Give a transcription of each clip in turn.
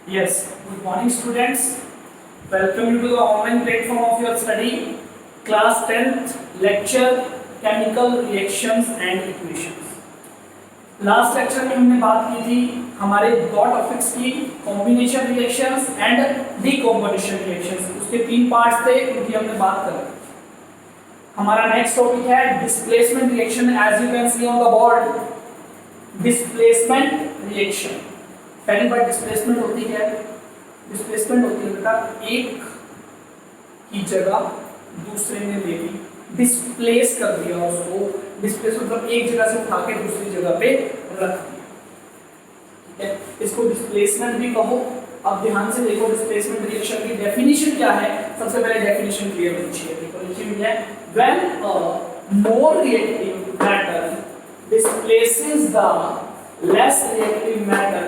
Yes, good morning students. Welcome you to the online platform of your study, class 10th lecture chemical reactions and equations. Last lecture में हमने बात की थी हमारे दो topics की, combination reactions and decombination reactions. उसके तीन पार्ट्स थे, उनकी हमने बात करी। हमारा नेक्स्ट टॉपिक है displacement reaction. As you can see on the board, displacement reaction. पहली बार डिस्प्लेसमेंट होती है, डिस्प्लेसमेंट होती है बेटा एक की जगह दूसरे ने ले ली, डिस्प्लेस कर दिया उसको। डिस्प्लेस मतलब एक जगह से उठा के दूसरी जगह पे रख दिया, ठीक है, इसको डिस्प्लेसमेंट भी कहो। अब ध्यान से देखो डिस्प्लेसमेंट रिएक्शन की डेफिनेशन क्या है। सबसे पहले डेफिनेशन क्लियर होनी चाहिए। देखो लिखी हुई है, when a more reactive metal displaces the less reactive metal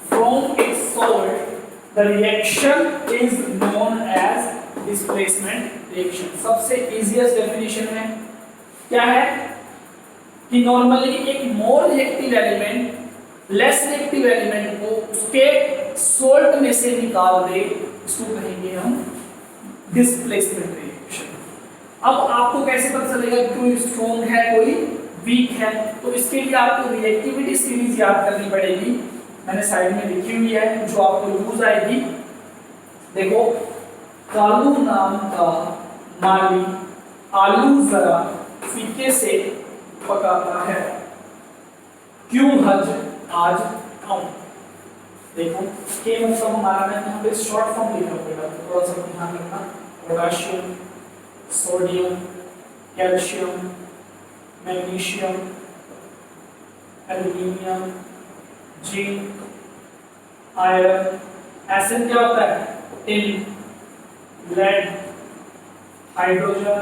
from its salt, the reaction is known as displacement reaction। सबसे easiest definition है क्या है कि नॉर्मली एक more reactive element less reactive element को उसके सोल्ट में से निकाल दे, इसको कहेंगे हम डिस्प्लेसमेंट रिएक्शन। अब आपको कैसे पता चलेगा कि कोई स्ट्रॉन्ग है कोई वीक है? तो इसके लिए आपको रिएक्टिविटी सीरीज याद करनी पड़ेगी। मैंने साइड में लिखी हुई है, जो आपको यूज आएगी। देखो, कालू नाम का माली आलू जरा फीके से पकाता है, क्यों हज आज आऊं। देखो के मतलब हमारा मैं यहाँ पे शॉर्ट फॉर्म लिखा होगा, तो थोड़ा सा ध्यान रखना। Potassium, sodium, calcium, magnesium, aluminium, zinc, iron. Acid क्या होता है? टिन, लेड, हाइड्रोजन,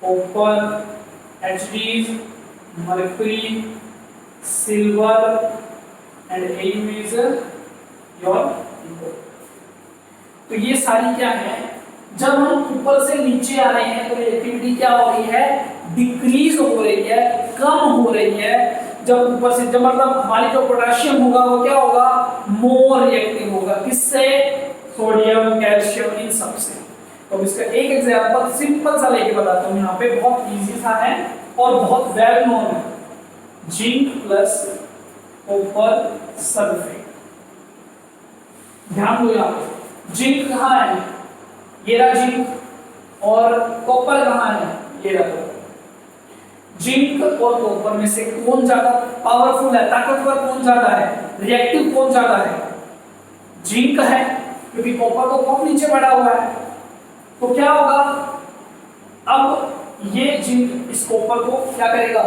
कॉपर, एचडीज, mercury, silver and AU is your import. तो ये सारी क्या है? जब हम ऊपर से नीचे आ रहे हैं तो रिएक्टिविटी क्या हो रही है? डिक्रीज हो रही है, कम हो रही है। जब ऊपर से जब मतलब हमारी जो पोटेशियम होगा वो क्या होगा? मोर रिएक्टिव होगा। किससे? सोडियम, कैल्शियम, इन सब से। तो इसका एक एग्जांपल सिंपल सा लेके बताता हूं, यहाँ पे बहुत इजी सा है और बहुत वेल नोन है। Zinc plus copper sulphate. ध्यान दो यहाँ पे, जिंक कहाँ है? ये रहा जिंक। और कॉपर कहाँ है? ये रहा कॉपर। जिंक और कॉपर में से कौन ज्यादा पावरफुल है, ताकतवर कौन ज्यादा है, रिएक्टिव कौन ज्यादा है? जिंक है, क्योंकि कॉपर तो बहुत नीचे पड़ा हुआ है। तो क्या होगा? अब ये जिंक इस कॉपर को क्या करेगा?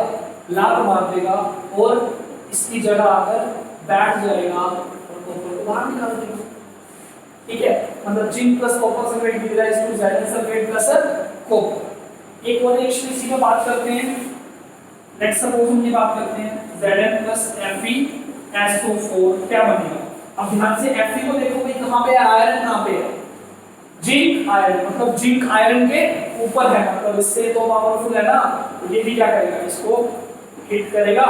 लात मार देगा और इसकी जगह आकर बैठ जाएगा और कॉपर को बाहर निकाल देगा। ठीक है, मतलब zinc plus copper sulphate give rise to Zn sulphate plus copper. एक और रिएक्शन इसी में बात करते हैं। लेट्स सपोज हम ये बात करते हैं Zn प्लस FeSO4 क्या बनेगा? अब ध्यान से Fe को देखो भाई, कहां पे है? आयरन कहां पे है? जिंक आयरन, मतलब जिंक आयरन के ऊपर है, मतलब इससे तो पावरफुल है ना। तो ये भी क्या करेगा? इसको हिट करेगा,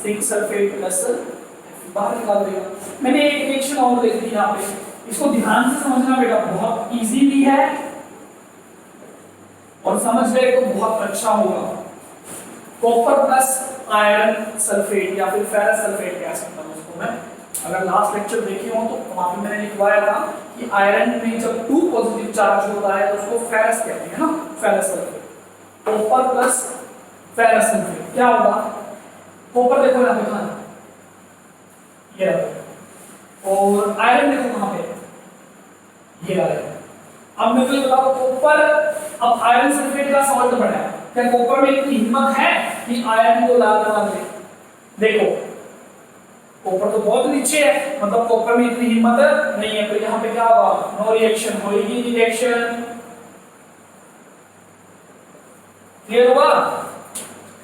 जिंक सल्फेट प्लस Fe बाहर निकाल देगा। मैंने एक रिएक्शन और लिख दी यहाँ पे, इसको ध्यान से समझना बेटा, बहुत इजी भी है और समझ गए तो बहुत अच्छा होगा। कॉपर प्लस आयरन सल्फेट या फिर फेरस सल्फेट कह सकता हूं उसको मैं। अगर लास्ट लेक्चर देखे हो तो वहां पे मैंने लिखवाया था कि आयरन में जब 2 पॉजिटिव चार्ज होता है तो उसको फेरस कहते हैं ना, ferrous sulphate. Copper plus ferrous sulphate क्या होगा? कॉपर देखो यहाँ पे कहां है? ये और आयरन देखो कहां पे? ये आयरन। अब मेरे को बताओ, कॉपर अब आयरन सल्फेट का सॉल्ट बना है, क्या कॉपर में इतनी हिम्मत है कि आयरन को लाल मार दे? देखो कॉपर तो बहुत नीचे है, मतलब कॉपर में इतनी हिम्मत नहीं है। तो यहाँ पे क्या होगा? नो रिएक्शन होगी। रिएक्शन क्लियर हुआ?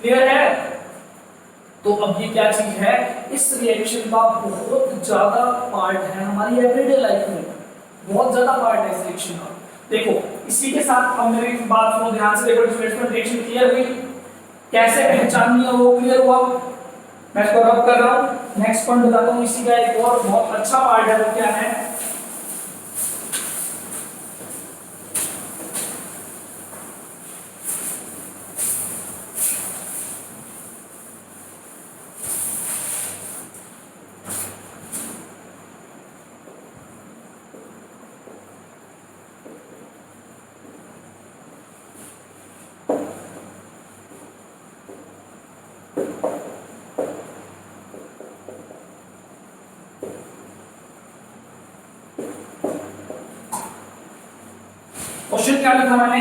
क्लियर है? तो अब ये क्या चीज है? इस रिएक्शन का बहुत ज्यादा पार्ट है हमारी एवरीडे लाइफ में, बहुत ज्यादा पार्ट है इस रिएक्शन का। देखो इसी के साथ अब मेरी बात सुनो ध्यान से। देखो डिस्प्लेसमेंट रिएक्शन क्लियर हुई, कैसे पहचाननी है वो क्लियर हुआ। मैं इसको रब कर रहा हूँ। नेक्स्ट पॉइंट बताता हूँ इसी का, एक और बहुत अच्छा पार्ट है, वो क्या है, क्वेश्चन क्या लिखा मैंने,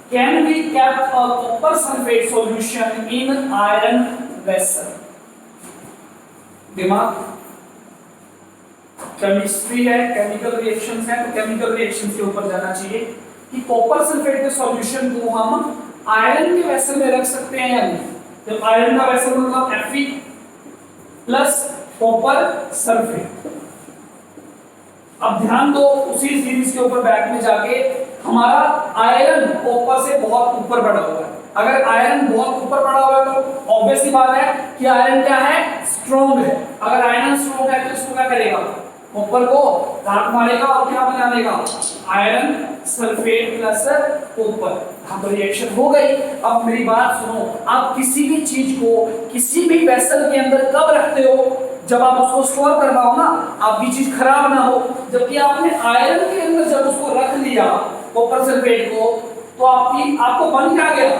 can we keep a copper sulphate solution in iron vessel. दिमाग, केमिस्ट्री है, केमिकल रिएक्शंस है, तो केमिकल रिएक्शंस के ऊपर जाना चाहिए कि कॉपर सल्फेट के सॉल्यूशन को हम आयरन के वेसल में रख सकते हैं या नहीं। जब आयरन का वेसल मतलब Fe प्लस कॉपर सल्फेट। अब ध्यान दो, उसी सीरीज के ऊपर बैक में जाके हमारा आयरन कॉपर से बहुत ऊपर बढ़ा हुआ है। अगर आयरन बहुत ऊपर बढ़ा हुआ है तो ऑब्वियस सी बात है कि आयरन क्या है, स्ट्रॉन्ग है। अगर आयरन स्ट्रॉन्ग है तो इसको क्या करेगा, कॉपर को काट मारेगा और क्या बना देगा, आयरन सल्फेट प्लस कॉपर। अब रिएक्शन हो गई। अब मेरी बात सुनो, आप किसी भी चीज को किसी भी वेसल के अंदर कब रखते हो, जब आप उसको स्टोर कर रहा हो ना, आपकी चीज खराब ना हो। जबकि आपने आयरन के अंदर जब उसको रख लिया कॉपर सल्फेट को, तो आपको बन क्या गया,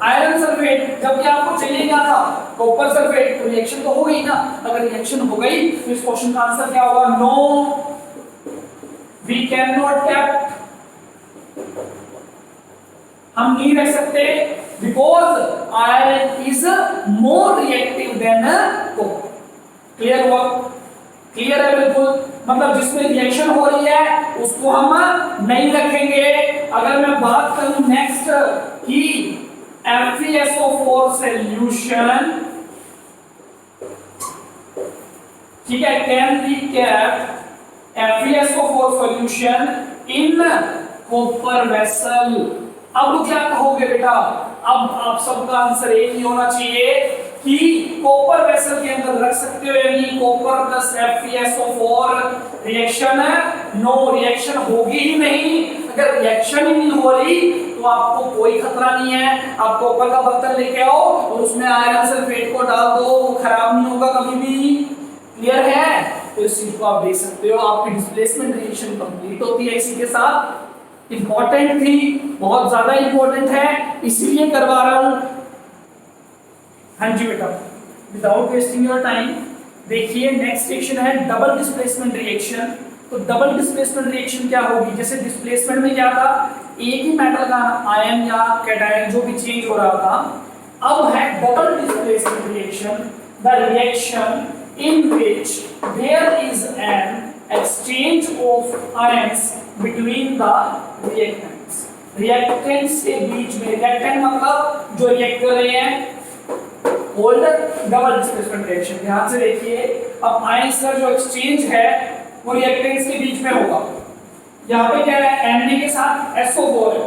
आयरन सल्फेट। जबकि आपको चाहिए क्या था, कॉपर सल्फेट। तो रिएक्शन तो हो गई ना। अगर रिएक्शन हो गई तो इस क्वेश्चन का आंसर क्या होगा, no we can not keep, हम नहीं रख सकते, because iron is more reactive than copper. Clear हुआ, क्लियर है बिल्कुल। मतलब जिसमें रिएक्शन हो रही है उसको हम नहीं रखेंगे। अगर मैं बात करूं नेक्स्ट कि FeSO4 सॉल्यूशन, ठीक है, can we keep FeSO4 solution in copper vessel. अब क्या कहोगे बेटा, अब आप सबका आंसर एक ही होना चाहिए कि कॉपर वेसल के अंदर रख सकते हो या नहीं। कॉपर प्लस FeSO4 रिएक्शन है, नो रिएक्शन होगी ही नहीं। अगर रिएक्शन ही नहीं हो रही तो आपको कोई खतरा नहीं है। आप कॉपर का बर्तन लेके आओ और उसमें आयरन सल्फेट को डाल दो, वो खराब नहीं होगा कभी भी। क्लियर है, तो इस चीज को आप देख सकते हो। आपकी डिस्प्लेसमेंट रिएक्शन कंप्लीट होती है इसी के साथ। इंपॉर्टेंट थी, बहुत ज्यादा इंपॉर्टेंट है, इसीलिए करवा रहा हूं। हाँ जी बेटा, विदाउट वेस्टिंग योर टाइम देखिए नेक्स्ट रिएक्शन है डबल डिस्प्लेसमेंट रिएक्शन। तो डबल डिस्प्लेसमेंट रिएक्शन क्या होगी, जैसे डिस्प्लेसमेंट में क्या था, एक ही मेटल का आयन या कैटायन जो भी चेंज हो रहा था। अब है double displacement reaction, the reaction in which there is an exchange of ions between the reactants। reactants के बीच में, reactant मतलब जो रिएक्ट कर रहे हैं, called डबल डिस्प्लेसमेंट रिएक्शन। ध्यान से देखिए, अब आयंस का जो एक्सचेंज है वो रिएक्टेंट्स के बीच में होगा। यहाँ पे क्या है, Na के साथ SO4 है,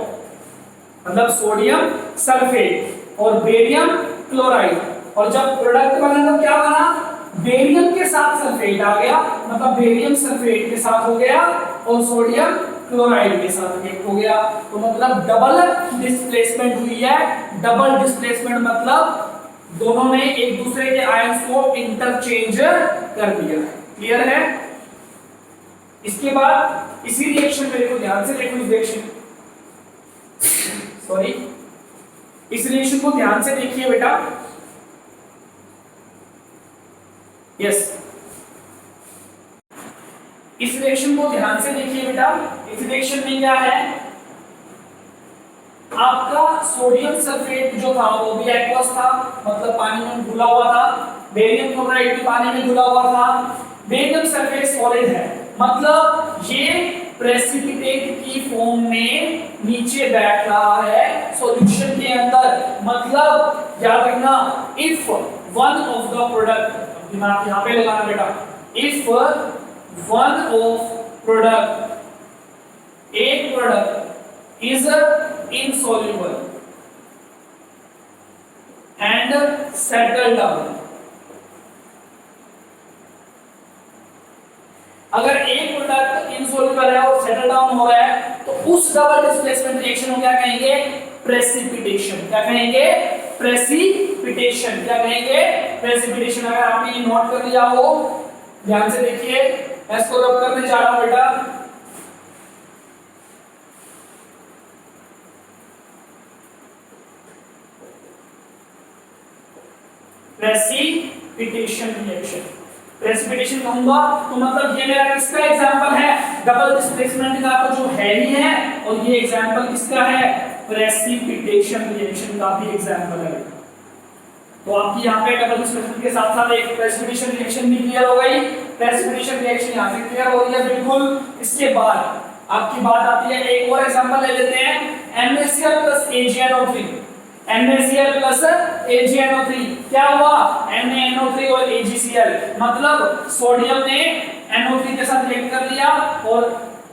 मतलब सोडियम सल्फेट और बेरियम क्लोराइड। और जब प्रोडक्ट बना तो क्या बना, बेरियम के साथ सल्फेट आ गया, मतलब बेरियम सल्फेट के साथ हो गया और सोडियम क्लोराइड के साथ रिएक्ट हो गया। तो मतलब डबल डिस्प्लेसमेंट हुई है। डबल डिस्प्लेसमेंट मतलब दोनों ने एक दूसरे के आयंस को इंटरचेंज कर दिया है। क्लियर है। इसके बाद इसी रिएक्शन में देखो, ध्यान से देखो इस रिएक्शन, सॉरी इस रिएक्शन को ध्यान से देखिए बेटा। यस, इस रिएक्शन को ध्यान से देखिए बेटा। इस रिएक्शन में क्या है, आपका सोडियम सल्फेट जो था वो भी एक्वस था, मतलब पानी में घुला हुआ था। बेरियम क्लोराइड भी पानी में घुला हुआ था। बेरियम सल्फेट सॉलिड है, मतलब ये प्रेसिपिटेट की फॉर्म में नीचे बैठ रहा है सॉल्यूशन के अंदर। मतलब याद रखना, if one of the product, दिमाग यहां पे लगाना बेटा, इफ वन ऑफ प्रोडक्ट, एक product is insoluble and settle down, अगर एक प्रोडक्ट इनसॉल्युबल है और सेटल डाउन हो रहा है तो उस डबल डिस्प्लेसमेंट रिएक्शन को क्या कहेंगे? प्रेसिपिटेशन। क्या कहेंगे? प्रेसिपिटेशन। क्या कहेंगे? प्रेसिपिटेशन। अगर आपने ये नोट कर लिया हो, ध्यान से देखिए, मैं इसको रब करने जा रहा हूं बेटा। प्रेसिपिटेशन रिएक्शन, प्रेसिपिटेशन कहूंगा तो मतलब ये मेरा किसका एग्जांपल है? डबल डिस्प्लेसमेंट का तो जो है ही है, और ये एग्जांपल किसका है? प्रेसिपिटेशन रिएक्शन का भी एग्जांपल है। तो आपकी यहाँ पे डबल डिस्प्लेसमेंट के साथ साथ एक प्रेसिपिटेशन रिएक्शन भी क्लियर हो गई। प्रेसिपिटेशन रिएक्शन यहाँ से क्लियर हो गई है बिल्कुल। इसके बाद आपकी बात आती है, एक और एग्जांपल ले लेते हैं, NaCl plus AgNO3। NaCl plus AgNO3 क्या हुआ? NaNO3 और AgCl, मतलब सोडियम ने NO3 के साथ रिएक्ट कर लिया और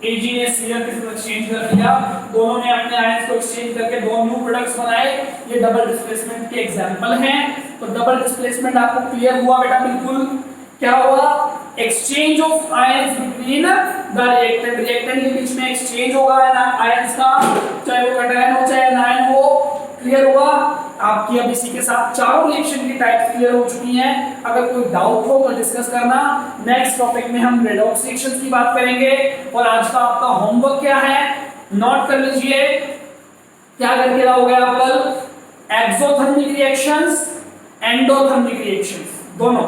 Ag ने Cl के साथ एक्सचेंज कर लिया। दोनों ने अपने आयंस को एक्सचेंज करके दो न्यू प्रोडक्ट्स बनाए। ये डबल डिस्प्लेसमेंट के एग्जांपल हैं। तो डबल डिस्प्लेसमेंट आपको क्लियर हुआ बेटा बिल्कुल। क्या हुआ? Exchange of ions between the reactant. Reactant के बीच में एक्सचेंज होगा आयंस का, चाहे वो कैटायन हो चाहे एनायन हो। क्लियर हुआ? आपकी अब इसी के साथ चारों रिएक्शन की टाइप्स क्लियर हो चुकी हैं। अगर कोई डाउट हो तो डिस्कस करना। नेक्स्ट टॉपिक में हम रेडॉक्स रिएक्शंस की बात करेंगे। और आज का आपका होमवर्क क्या है, नोट कर लीजिए। क्या करके रहोगे आप कल? एक्सोथर्मिक रिएक्शंस, एंडोथर्मिक रिएक्शंस, दोनों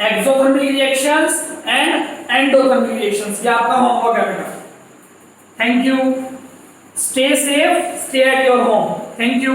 exothermic reactions and endothermic reactions, ये आपका होमवर्क है बेटा। Thank you, stay safe, stay at your home. Thank you.